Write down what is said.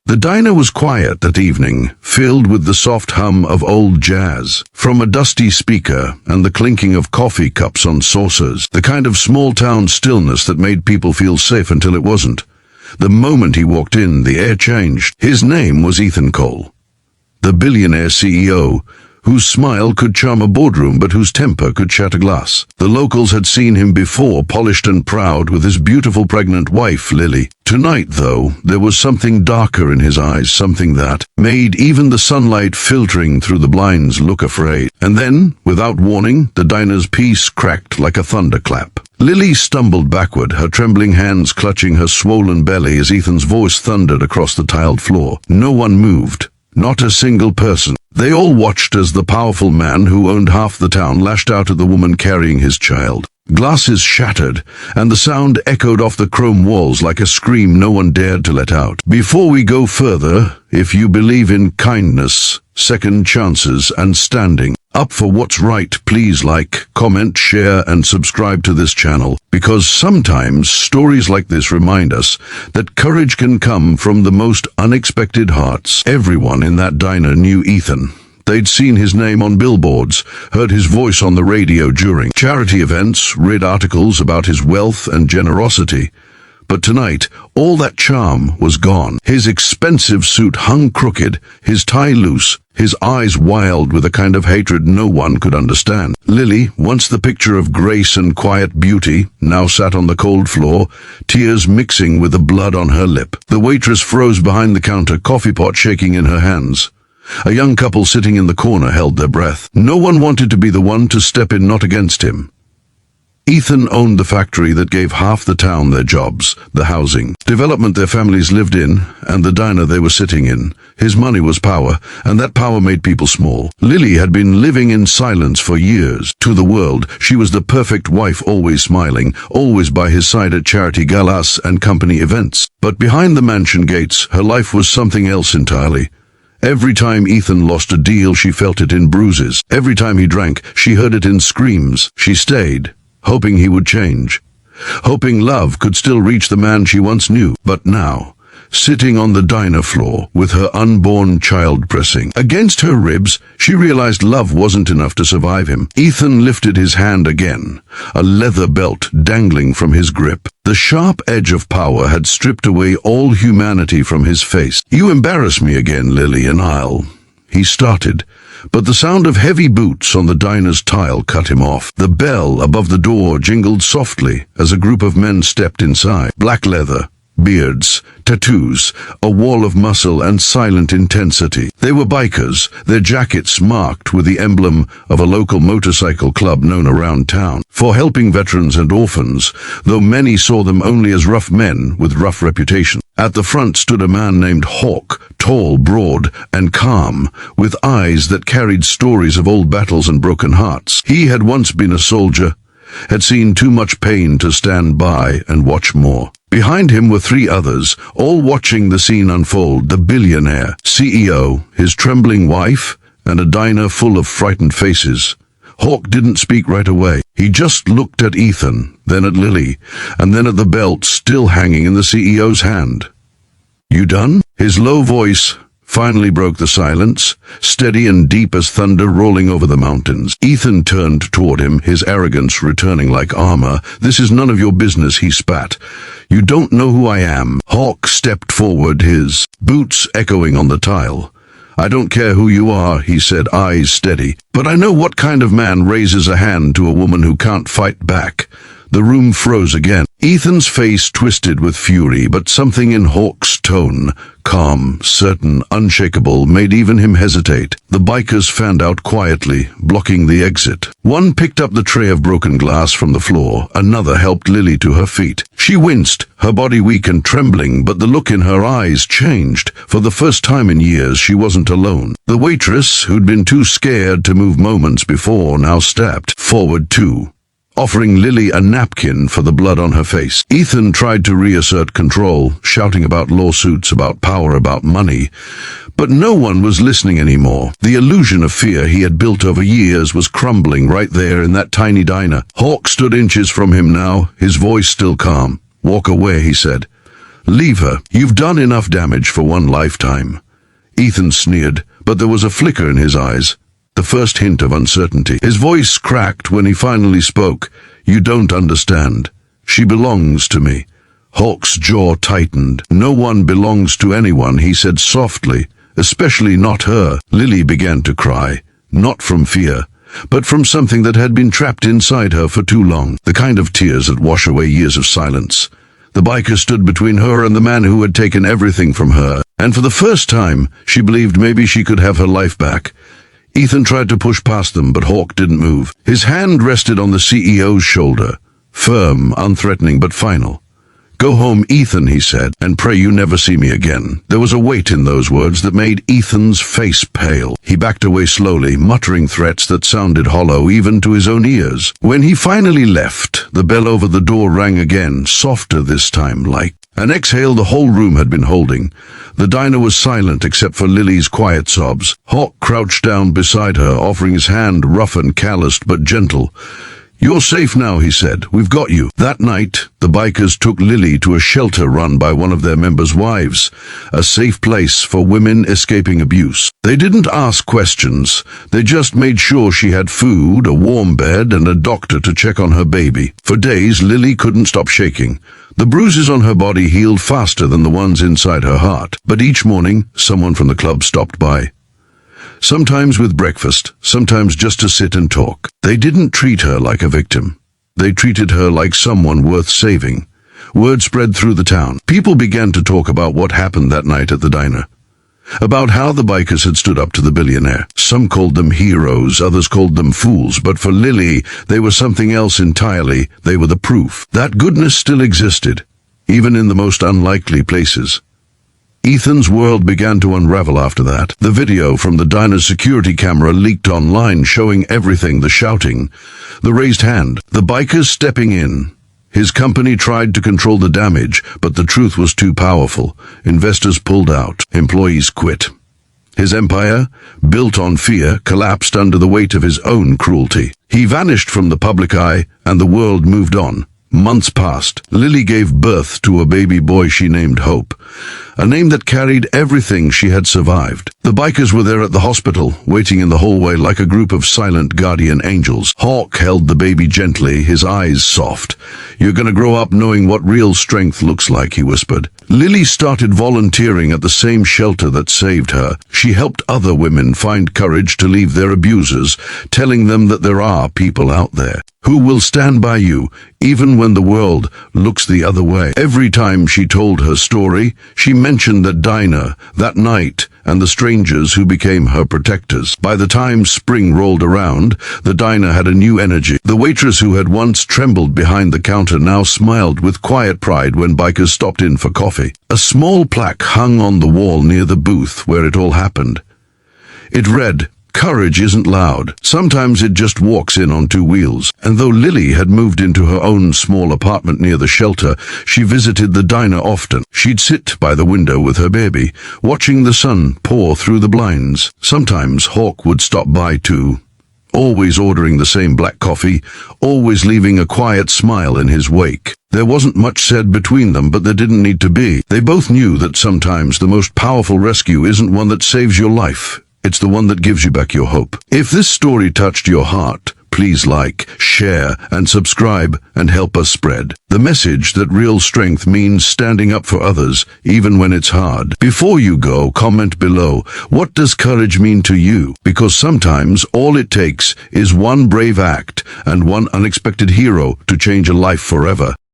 The diner was quiet that evening, filled with the soft hum of old jazz from a dusty speaker and the clinking of coffee cups on saucers, the kind of small-town stillness that made people feel safe until it wasn't. The moment he walked in, the air changed. His name was Ethan Cole, the billionaire CEO, whose smile could charm a boardroom but whose temper could shatter glass. The locals had seen him before, polished and proud, with his beautiful pregnant wife, Lily. Tonight, though, there was something darker in his eyes, something that made even the sunlight filtering through the blinds look afraid. And then, without warning, the diner's peace cracked like a thunderclap. Lily stumbled backward, her trembling hands clutching her swollen belly as Ethan's voice thundered across the tiled floor. No one moved. Not a single person. They all watched as the powerful man who owned half the town lashed out at the woman carrying his child. Glasses shattered, and the sound echoed off the chrome walls like a scream no one dared to let out. Before we go further, if you believe in kindness, second chances, and standing up for what's right, please like, comment, share, and subscribe to this channel, because sometimes stories like this remind us that courage can come from the most unexpected hearts. Everyone in that diner knew Ethan. They'd seen his name on billboards, heard his voice on the radio during charity events, read articles about his wealth and generosity. But tonight, all that charm was gone. His expensive suit hung crooked, his tie loose, his eyes wild with a kind of hatred no one could understand. Lily, once the picture of grace and quiet beauty, now sat on the cold floor, tears mixing with the blood on her lip. The waitress froze behind the counter, coffee pot shaking in her hands. A young couple sitting in the corner held their breath. No one wanted to be the one to step in, not against him. Ethan owned the factory that gave half the town their jobs, the housing, development their families lived in, and the diner they were sitting in. His money was power, and that power made people small. Lily had been living in silence for years. To the world, she was the perfect wife, always smiling, always by his side at charity galas and company events. But behind the mansion gates, her life was something else entirely. Every time Ethan lost a deal, she felt it in bruises. Every time he drank, she heard it in screams. She stayed, hoping he would change, hoping love could still reach the man she once knew. But now, sitting on the diner floor with her unborn child pressing against her ribs, she realized love wasn't enough to survive him. Ethan lifted his hand again, a leather belt dangling from his grip. The sharp edge of power had stripped away all humanity from his face. "You embarrass me again, Lily, and he started, but the sound of heavy boots on the diner's tile cut him off. The bell above the door jingled softly as a group of men stepped inside. Black leather, beards, tattoos, a wall of muscle and silent intensity. They were bikers, their jackets marked with the emblem of a local motorcycle club known around town for helping veterans and orphans, though many saw them only as rough men with rough reputation. At the front stood a man named Hawk, tall, broad, and calm, with eyes that carried stories of old battles and broken hearts. He had once been a soldier, had seen too much pain to stand by and watch more. Behind him were three others, all watching the scene unfold: the billionaire, CEO, his trembling wife, and a diner full of frightened faces. Hawk didn't speak right away. He just looked at Ethan, then at Lily, and then at the belt still hanging in the CEO's hand. "You done?" His low voice finally broke the silence, steady and deep as thunder rolling over the mountains. Ethan turned toward him, his arrogance returning like armor. "This is none of your business," he spat. "You don't know who I am." Hawk stepped forward, his boots echoing on the tile. "I don't care who you are," he said, eyes steady, "but I know what kind of man raises a hand to a woman who can't fight back." The room froze again. Ethan's face twisted with fury, but something in Hawk's tone, calm, certain, unshakable, made even him hesitate. The bikers fanned out quietly, blocking the exit. One picked up the tray of broken glass from the floor, another helped Lily to her feet. She winced, her body weak and trembling, but the look in her eyes changed. For the first time in years, she wasn't alone. The waitress, who'd been too scared to move moments before, now stepped forward too, offering Lily a napkin for the blood on her face. Ethan tried to reassert control, shouting about lawsuits, about power, about money. But no one was listening anymore. The illusion of fear he had built over years was crumbling right there in that tiny diner. Hawk stood inches from him now, his voice still calm. "Walk away," he said. Leave her. You've done enough damage for one lifetime. Ethan sneered, but there was a flicker in his eyes, the first hint of uncertainty. His voice cracked when he finally spoke. You don't understand. She belongs to me. Hawk's jaw tightened. No one belongs to anyone, he said softly, especially not her. Lily began to cry, not from fear, but from something that had been trapped inside her for too long, the kind of tears that wash away years of silence. The biker stood between her and the man who had taken everything from her, and for the first time, she believed maybe she could have her life back. Ethan tried to push past them, but Hawk didn't move. His hand rested on the CEO's shoulder, firm, unthreatening, but final. Go home, Ethan, he said, and pray you never see me again. There was a weight in those words that made Ethan's face pale. He backed away slowly, muttering threats that sounded hollow even to his own ears. When he finally left, the bell over the door rang again, softer this time, like an exhale the whole room had been holding. The diner was silent except for Lily's quiet sobs. Hawk crouched down beside her, offering his hand, rough and calloused but gentle. You're safe now, he said. We've got you. That night, the bikers took Lily to a shelter run by one of their members' wives, a safe place for women escaping abuse. They didn't ask questions. They just made sure she had food, a warm bed, and a doctor to check on her baby. For days, Lily couldn't stop shaking. The bruises on her body healed faster than the ones inside her heart. But each morning, someone from the club stopped by. Sometimes with breakfast, sometimes just to sit and talk. They didn't treat her like a victim. They treated her like someone worth saving. Word spread through the town. People began to talk about what happened that night at the diner. About how the bikers had stood up to the billionaire. Some called them heroes, others called them fools, but for Lily, they were something else entirely. They were the proof that goodness still existed, even in the most unlikely places. Ethan's world began to unravel after that. The video from the diner's security camera leaked online, showing everything: the shouting, the raised hand, the bikers stepping in. His company tried to control the damage, but the truth was too powerful. Investors pulled out. Employees quit. His empire, built on fear, collapsed under the weight of his own cruelty. He vanished from the public eye, and the world moved on. Months passed. Lily gave birth to a baby boy she named Hope, a name that carried everything she had survived. The bikers were there at the hospital, waiting in the hallway like a group of silent guardian angels. Hawk held the baby gently, his eyes soft. You're gonna grow up knowing what real strength looks like, he whispered. Lily started volunteering at the same shelter that saved her. She helped other women find courage to leave their abusers, telling them that there are people out there who will stand by you, even when the world looks the other way. Every time she told her story, she mentioned that diner, that night, and the strangers who became her protectors. By the time spring rolled around, the diner had a new energy. The waitress who had once trembled behind the counter now smiled with quiet pride when bikers stopped in for coffee. A small plaque hung on the wall near the booth where it all happened. It read, "Courage isn't loud. Sometimes it just walks in on two wheels." And though Lily had moved into her own small apartment near the shelter, she visited the diner often. She'd sit by the window with her baby, watching the sun pour through the blinds. Sometimes Hawk would stop by too, always ordering the same black coffee, always leaving a quiet smile in his wake. There wasn't much said between them, but there didn't need to be. They both knew that sometimes the most powerful rescue isn't one that saves your life. It's the one that gives you back your hope. If this story touched your heart, please like, share, and subscribe and help us spread the message that real strength means standing up for others, even when it's hard. Before you go, comment below, what does courage mean to you? Because sometimes all it takes is one brave act and one unexpected hero to change a life forever.